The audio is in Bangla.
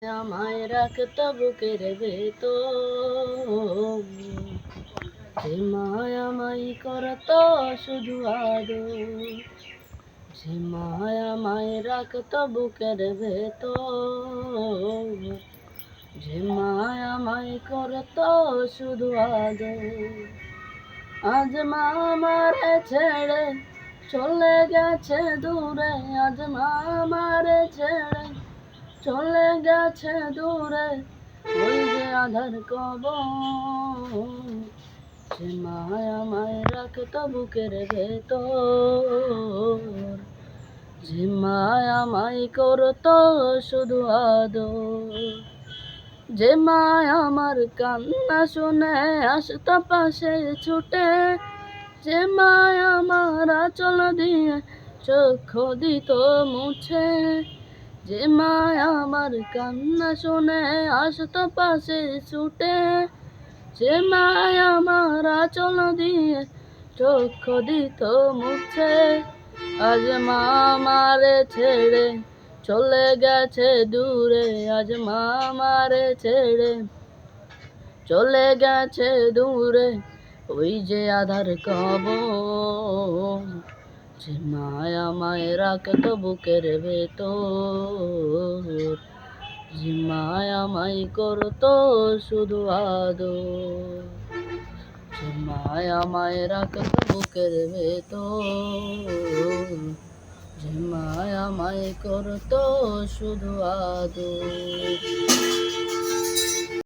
আমায় রাখতো বুকের ভেতর, যে মায়ামাই করতো শুধু আদর, যে মায়ামায় রাখতো বুকের ভেতর, যে মায়ামাই করতো শুধু আদর। আজ মা আমারে ছেড়ে চলে গেছে দূরে, আজ মা আমারে ছেড়ে চলে গেছে দূরে, ওই যে আধার কবর, যে মায়ামায় রাখতো বুকের ভেতর, যে মায়ামাই করতো শুধু আদর, যে মায়া আমার কান্না শুনে আসতো পাশে ছুটে, যে মায়া আমার আঁচল দিয়ে চক্ষু দিত মুছে, যে মায়া আমার কান্না শুনে আসতো পাশে ছুটে, যে মায়া আমার আঁচল দিয়ে চক্ষু দিত মুছে। আজ মা আমারে ছেড়ে চলে গেছে দূরে, আজ মা আমারে ছেড়ে চলে গেছে দূরে, ওই যে আধার কবর, যে মায়ামায় রাখতো বুকের ভেতর, যে মায়ামাই করতো শুধু আদর, যে মায়ামায় রাখতো বুকের ভেতর, যে মায়ামাই করতো শুধু আদর।